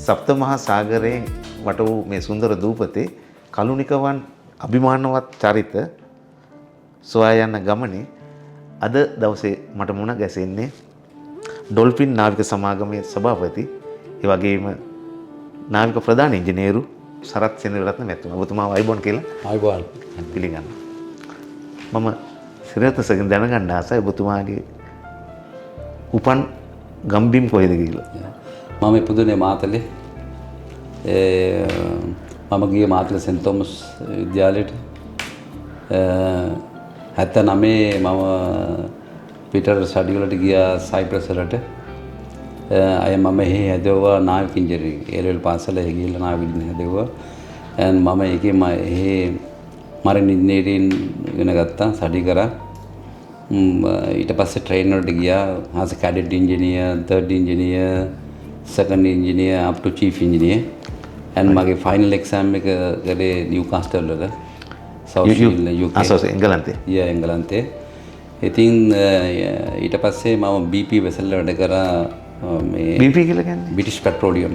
සප්ත මහා සාගරයෙන් වට වූ මේ සුන්දර දූපතේ කලු නිකවන් අභිමානවත් චරිත සොයා යන ගමනේ අද දවසේ මට මුණ ගැසෙන්නේ ඩොල්ෆින් නාවික සමාගමේ සභාපති ඒ වගේම නාවික ප්‍රධාන ඉංජිනේරු සරත් සෙනවිරත්න මැතිතුමා. ඔබතුමා වයිබෝන් කියලා ආයිබෝන් පිළිගන්න. මම සිරතසගෙන් දැනගන්න ආසයි ඔබතුමාගේ උපන් ගම්බිම් කොහෙද කියලා. මම ඉපදුනේ මාතලේ. මම ගියේ මාතලේ සෙන්ට් තෝමස් විද්‍යාලයට. 79 මම පිටරට ස්ටඩි වලට ගියා සයිප්‍රස් වලට. මම එහි හැදෙව්වා නාවික ඉංජිනේරින්. ඒ ලෙවල් පාසල එහි ගිහලා නාවික ඉංජිනේරින් හැදෙව්වා. මම ඒකේ එහි මරින් ඉංජිනේරින් ඉගෙන ගත්තා, ස්ටඩි කරා. ඊට පස්සේ ට්‍රේන් වලට ගියා. as a cadet engineer, third engineer, second engineer up to chief engineer. මගේ ෆයිනල් එක්සෑම් එක කරේ නිව්කාස්ටල් වල. එංගලන්තේ. එංගලන්තේ. ඉතින් ඊට පස්සේ මම BP වෙසල් වැඩ කරා. මේ BP කියලා කියන්නේ බ්‍රිටිෂ් පෙට්‍රෝලියම්.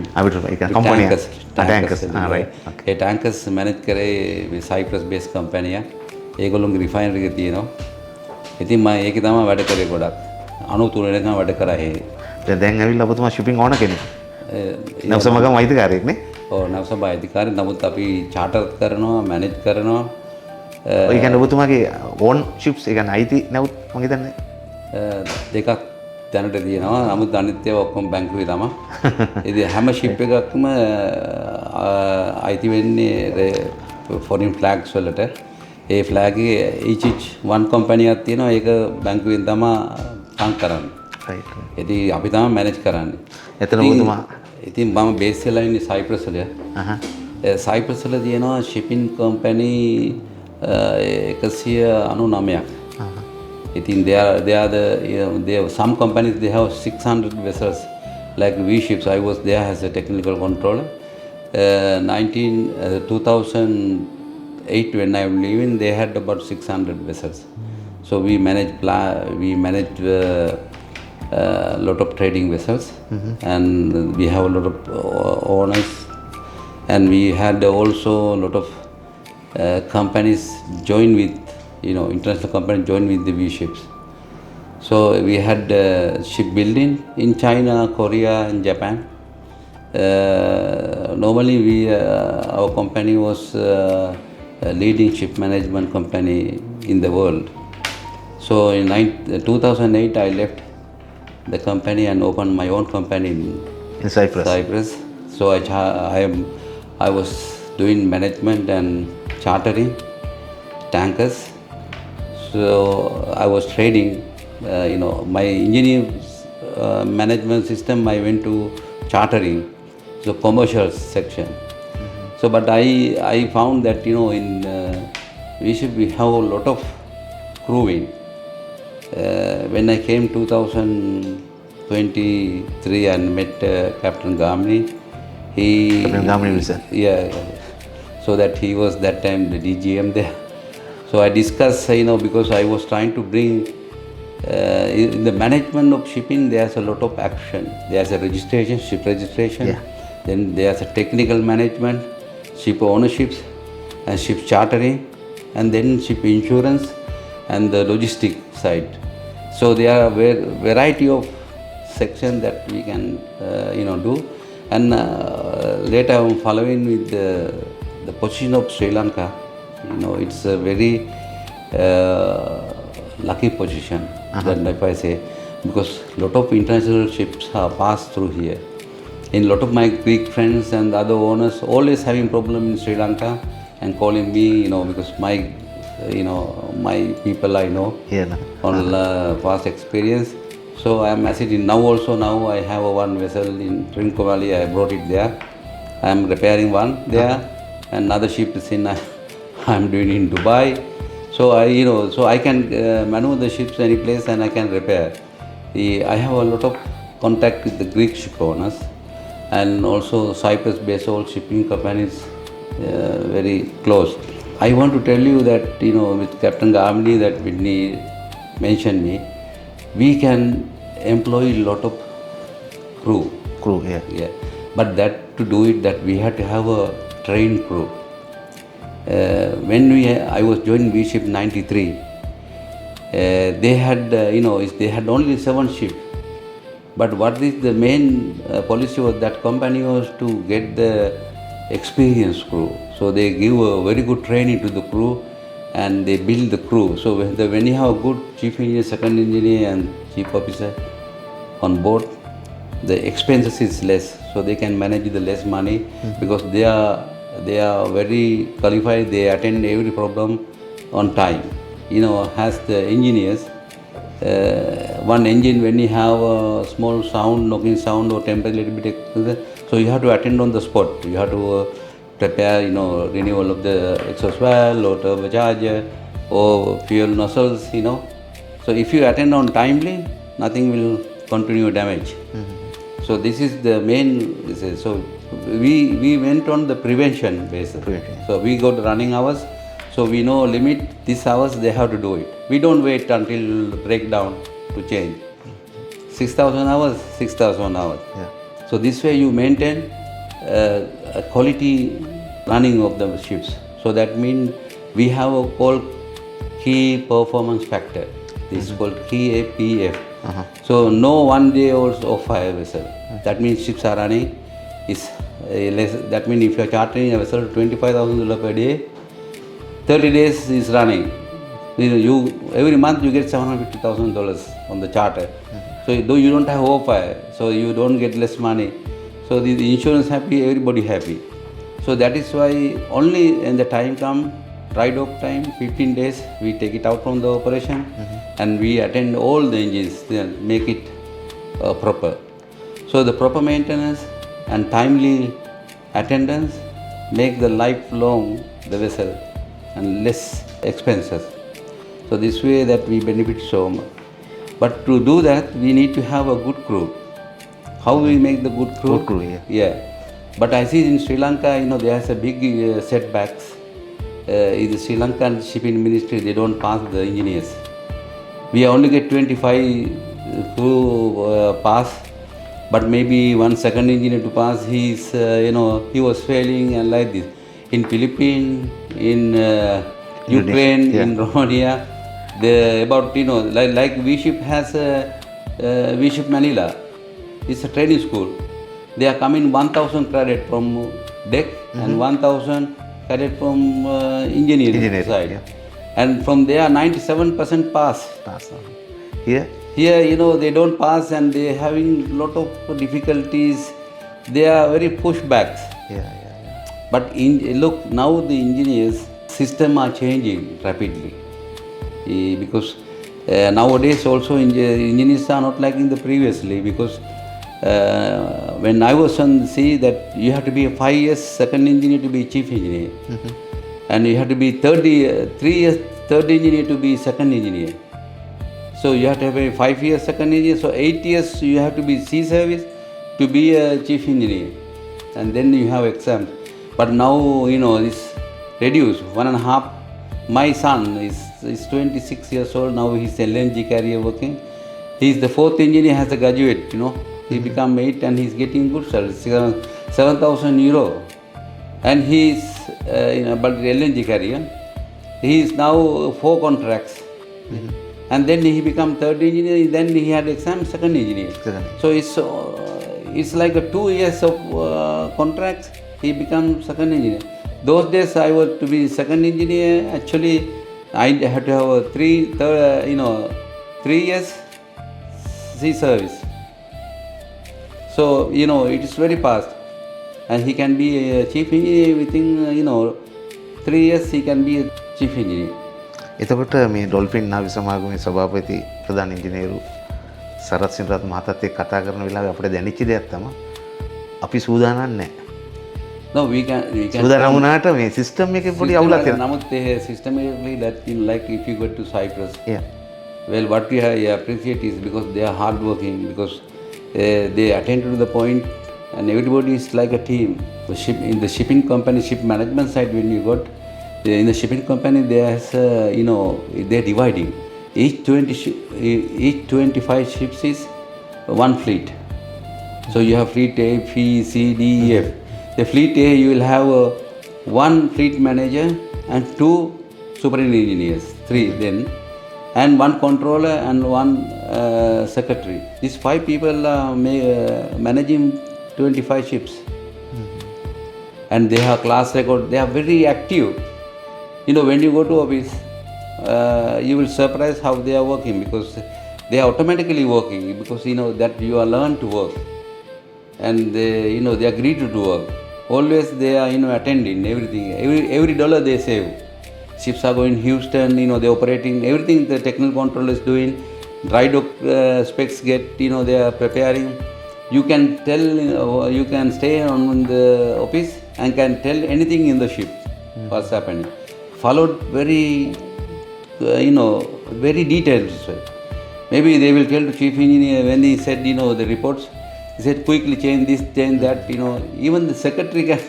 ඒක කම්පැනි එක. ටැන්කර්ස්. ඒ ටැන්කර්ස් මැනේජ් කරේ සයිප්‍රස් බේස් කම්පැනි එක. ඒගොල්ලෝගේ රිෆයිනරි එක තියෙනවා. ඉතින් මම ඒකේ තමයි වැඩ කරේ ගොඩක්. 93 වෙනකම් වැඩ කරා ඒ. දැන් ඇවිල්ලා ඔබතුමා ෂිපින් ඕන කෙනෙක්. නවසමගම අයිතිකාරයෙක් නේ? ඔව් නවසම අයිතිකාරයෙක්. නමුත් අපි චාටර් කරනවා, මැනේජ් කරනවා. ඒ කියන්නේ ඔබතුමාගේ ඕන් ෂිප්ස් ඒ කියන්නේ අයිති නැවුත් මම හිතන්නේ දෙකක් දැනට තියෙනවා. නමුත් අනිත් ඒවා ඔක්කොම බැංකුවේ තමයි. ඉතින් හැම ෂිප් එකක්ම අයිති වෙන්නේ ෆොරින් ෆ්ලැග්ස් වලට. ඒ ෆ්ලැග් එකේ each one company එකක් තියෙනවා. ඒක බැංකුවෙන් තමයි ෆන්ඩ් කරන්නේ. රයිට්. ඉතින් අපි තමයි මැනේජ් කරන්නේ. එතන ඔබතුමා ඉතින් මම බේස් වෙලා ඉන්නේ සයිප්‍රස් වල. සයිප්‍රස් වල තියෙනවා shipping company 199ක්. ඉතින් there some companies they have 600 vessels like V ships. I was there as a technical controller. 2008 when I was leaving, they had about 600 vessels. So we managed lot of trading vessels, and we have a lot of owners, and we had also a lot of companies join with, international companies join with the V ships. So we had shipbuilding in China, Korea, and Japan. Normally our company was a leading ship management company in the world. So in 2008 I left the company and opened my own company in Cyprus. So I was doing management and chartering tankers. So I was trading, my engineering management system. I went to chartering, so commercial section. So but I found that in we have a lot of crewing. When I came 2023 and met Captain Gamni, Captain Gamni Wilson. Yeah. So that he was that time the DGM there. So I discussed, because I was trying to bring in the management of shipping. There's a lot of action. There's a registration, ship registration. Yeah. Then there's a technical management, ship ownerships, and ship chartering, and then ship insurance, and the logistic side. So there are variety of sections that we can do, and later I'm following with the position of Sri Lanka. It's a very lucky position, that if I say, because lot of international ships are passed through here. In lot of my Greek friends and other owners always having problem in Sri Lanka and calling me, because my people I know on past experience. So I am assisting now I have one vessel in Trincomalee. I brought it there. I am repairing one there, and another ship is in I am doing in Dubai. So I can maneuver the ships any place and I can repair. I have a lot of contact with the Greek ship owners, and also Cyprus based all shipping companies very close. I want to tell you that with Captain Gamli that Whitney mentioned me, we can employ a lot of crew. Yeah. But that to do it that we had to have a trained crew. When I was joining V ship 93, they had they had only 7 ships. But what is the main policy of that company was to get the experienced crew. So they give a very good training to the crew and they build the crew. So when you have a good chief engineer, second engineer and chief officer on board, the expenses is less. So they can manage the less money because they are very qualified. They attend every problem on time. As the engineers, one engine when you have a small sound, knocking sound or temper little bit, so you have to attend on the spot. You have to prepare, renewal of the exhaust valve or turbocharger or fuel nozzles, So if you attend on timely, nothing will continue damage. So this is the main. So we went on the prevention basis. So we got running hours. So we know limit these hours they have to do it. We don't wait until breakdown to change. 6,000 hours, 6,000 hours. Yeah. So this way you maintain a quality running of the ships. So that means we have a called key performance factor. This is called key APF. So no 1 day or fire vessel. That means ships are running is less. That means if you are chartering a vessel $25,000 per day, 30 days is running. You every month you get $750,000 on the charter. So though you don't have overfire, so you don't get less money. So the insurance happy, everybody happy. So that is why only when the time come, dry dock time, 15 days, we take it out from the operation and we attend all the engines, then make it proper. So the proper maintenance and timely attendance make the lifelong the vessel and less expenses. So this way that we benefit so much. But to do that, we need to have a good crew. How we make the good crew? Good crew, Yeah. But I see in Sri Lanka, there's a big setbacks. In the Sri Lankan shipping ministry, they don't pass the engineers. We only get 25 crew pass, but maybe 1 second engineer to pass. He's, he was failing and like this. In Philippines, in Ukraine, in Romania, like V ship has V ship Manila. It's a training school. They are coming 1,000 credit from deck and 1,000 credit from engineering side. Yeah. And from there 97% pass. Here, they don't pass and they are having lot of difficulties. They are very pushbacks. But look, now the engineers system are changing rapidly because nowadays also engineers are not like in the previously because when I was on the sea that you have to be a 5 years second engineer to be chief engineer and you have to be 3 years third engineer to be second engineer. So you have to have a 5 years second engineer, so 8 years you have to be sea service to be a chief engineer and then you have exam. But now it's reduced 1.5. My son is 26 years old now. He's LNG carrier working. He's the 4th engineer, has a graduate. He become 8 and he's getting good salary, 7,000 euro. And he's but LNG carrier. He is now 4 contracts. And then he become 3rd engineer. Then he had exam second engineer. So it's like a 2 years of contracts. He become second engineer. Those days I was to be second engineer. Actually, I had to have a 3 years sea service. So it is very fast, and he can be a chief engineer within 3 years. He can be a chief engineer. එතකොට මේ dolphin නාවි සමාගමේ සභාපති ප්‍රධාන ඉංජිනේරු සරත් සිනරත් මහතාත් එක්ක කතා කරන වෙලාවේ අපිට දැනෙච්ච දෙයක් තමයි අපි සූදානම් නැහැ. No, we can. සූදානම් වුණාට මේ සිස්ටම් එකේ පොඩි අවුලක් තියෙනවා. නමුත් ඒ systematically that like if you go to Cyprus. Yeah. Well, what we appreciate is because they are hard working, because they attend to the point and everybody is like a team. In the shipping company, ship management side, when you got in the shipping company, there's they're dividing. Each 25 ships is one fleet. So you have fleet A, B, C, D, E, F. A fleet A, you will have one fleet manager and two superintendent engineers, three then, and one controller and one secretary. These 5 people are managing 25 ships. And they have class record. They are very active. When you go to office, you will surprise how they are working, because they are automatically working, because that you are learned to work, and they agree to do work. Always they are attending everything. Every dollar they save. Ships are going Houston. They are operating everything. The technical control is doing. Dry dock specs get. They are preparing. You can tell. You can stay on the office and can tell anything in the ship what's happening. Followed very, very detailed. Maybe they will tell the chief engineer when he said, the reports, he said quickly change this, change that. Even the secretary can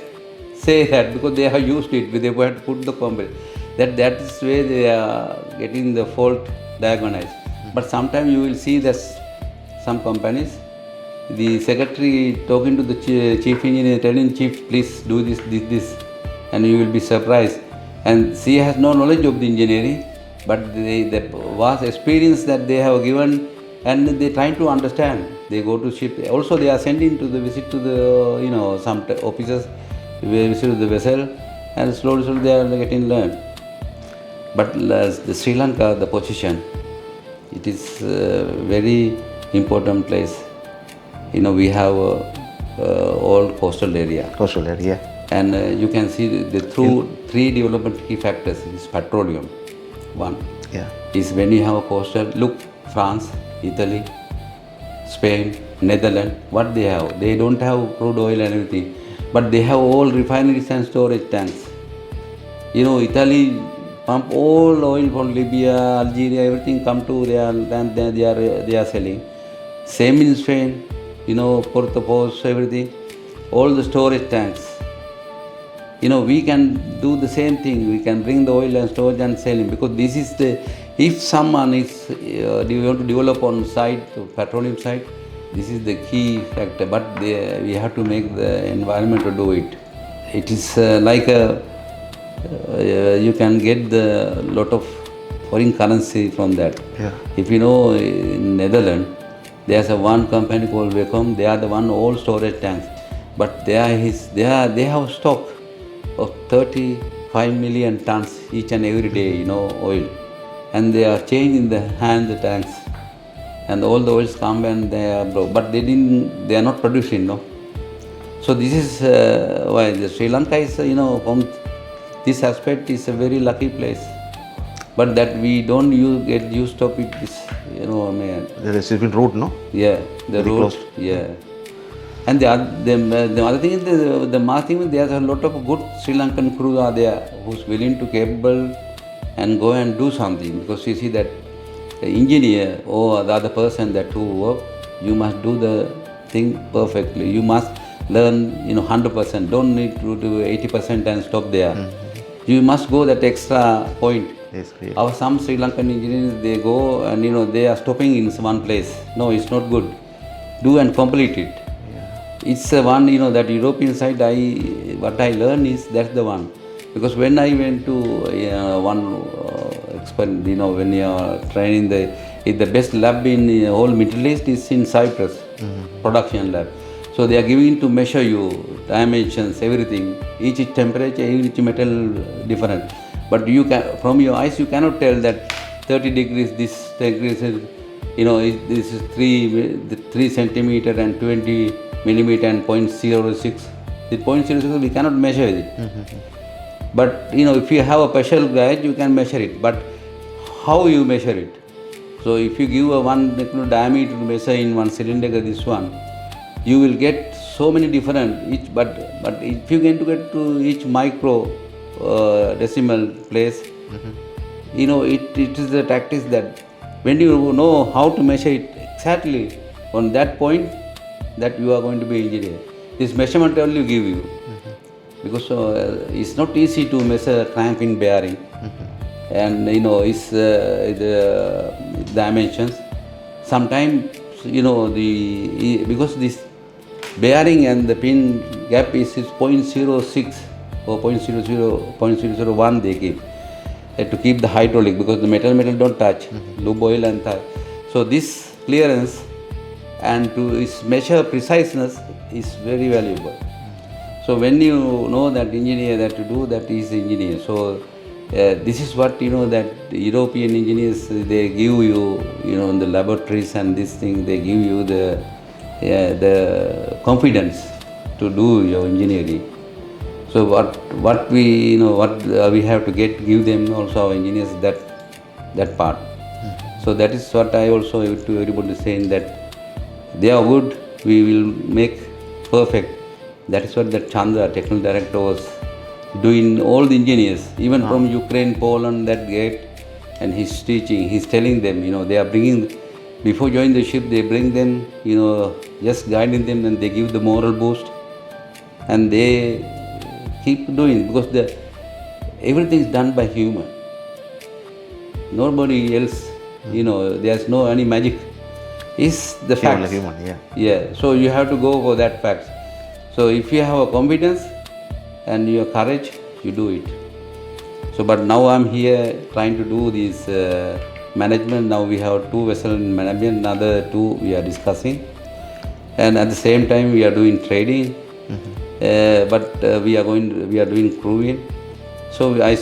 say that, because they have used it. They have to put the comment. That is where they are getting the fault diagnosed. But sometimes you will see that some companies, the secretary talking to the chief engineer, telling chief, please do this, and you will be surprised. And she has no knowledge of the engineering, but the vast experience that they have given, and they trying to understand. They go to ship. Also, they are sending to the visit to the some officers visit the vessel, and slowly they are getting learned. But the Sri Lanka, the position, it is a very important place. We have all coastal area. Coastal area. And you can see through 3 development key factors is petroleum. One is when you have a coastal. Look, France, Italy, Spain, Netherlands. What they have? They don't have crude oil and everything, but they have all refineries and storage tanks. Italy pump all oil from Libya, Algeria, everything come to their land. They are selling. Same in Spain. Portopos, everything, all the storage tanks. We can do the same thing. We can bring the oil and storage and sell it, because this is if someone is, you want to develop on site, petroleum site, this is the key factor. But we have to make the environment to do it. It is like you can get the lot of foreign currency from that. If in Netherlands, there's one company called Wacom. They are the one all storage tanks, but they have stock of 35 million tons each and every day, oil, and they are changing the tanks, and all the oils come and they are broke, but they are not producing, So this is why the Sri Lanka is, from this aspect is a very lucky place. But that we don't get used of it. There is even road, no? Yeah, the road. Yeah, and the other thing is the mass thing. There's a lot of good Sri Lankan crew are there who's willing to capable and go and do something, because you see that the engineer or the other person that who work, you must do the thing perfectly. You must learn 100%. Don't need to do 80% and stop there. You must go that extra point. Yes, Some Sri Lankan engineers, they go and they are stopping in one place. No, it's not good. Do and complete it. It's one, that European side, what I learned is that's the one. Because when I went to one experiment, when you are training, the best lab in the whole Middle East is in Cyprus, production lab. So they are giving to measure you, dimensions, everything, each temperature, each metal different. But you can, from your eyes, you cannot tell that 30 degrees, this degrees is, this is 3 centimeter and 20 millimeter and 0.06. The 0.06 we cannot measure it. But if you have a special gauge, you can measure it. But how you measure it? So if you give a 1 diameter measure in one cylinder, this one, you will get so many different. But if you get to each micro decimal place, it is the tactics that when you know how to measure it exactly on that point, that you are going to be engineer. This measurement only give you, because it's not easy to measure clamp in bearing, and it's the dimensions. Sometimes because this bearing and the pin gap is 0.06 or 0.001 they keep to keep the hydraulic, because the metal don't touch, lube oil and touch. So this clearance and to its measure preciseness is very valuable. So when you know that engineer that to do that is engineer. So this is what that European engineers they give you in the laboratories and this thing they give you the confidence to do your engineering. So what we we have to give them also our engineers that part. So that is what I also to everybody saying that they are good, we will make perfect. That is what the Chandra, technical director, was doing. All the engineers, even from Ukraine, Poland, that gate, and he's teaching, he's telling them, they are bringing, before joining the ship, they bring them, just guiding them, and they give the moral boost, and they keep doing, because everything is done by human. Nobody else, there's no any magic. It's the facts. Human, yeah. Yeah, so you have to go for that facts. So if you have a confidence and your courage, you do it. So but now I'm here trying to do this management. Now we have 2 vessels in management, another 2 we are discussing. And at the same time we are doing trading. But we are doing crewing. So I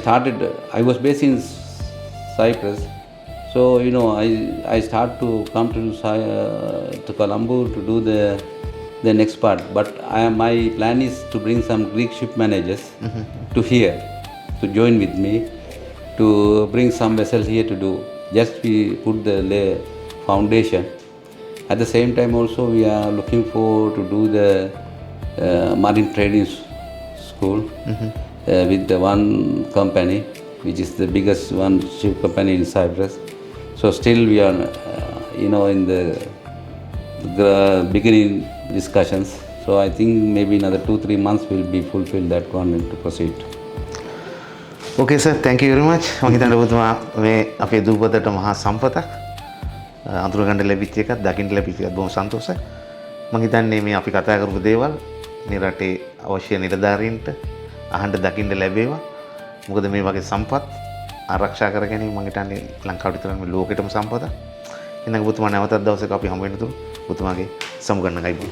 was based in Cyprus. So I start to come to Colombo to do the next part. But my plan is to bring some Greek ship managers to here to join with me, to bring some vessels here to do. Just we put the foundation. At the same time also we are looking for to do the marine trading school with the one company, which is the biggest one ship company in Cyprus. So still we are in the beginning discussions. So I think maybe another 2-3 months will be fulfilled that one and to proceed. Okay sir, thank you very much. මම හිතන්නේ ඔබතුමා මේ අපේ දූපතට මහා සම්පතක් අඳුර ගන්න ලැබිච්ච එකත් දකින්න ලැබිච්ච එකත් බොහොම සන්තෝෂයි. මම හිතන්නේ මේ අපි කතා කරපු දේවල් මේ රටේ අවශ්‍ය නිලධාරීන්ට අහන්න දකින්න ලැබේවා. මොකද මේ වගේ සම්පත් ආරක්ෂා කර ගැනීම මම හිතන්නේ ලංකාවට විතරක් නෙවෙයි ලෝකෙටම සම්පතක්. එහෙනම් ඔබතුමා නැවතත් දවසක අපි හම්බ වෙන්න තුරු ඔබතුමාගේ සමුගන්න ගයිබෝන්.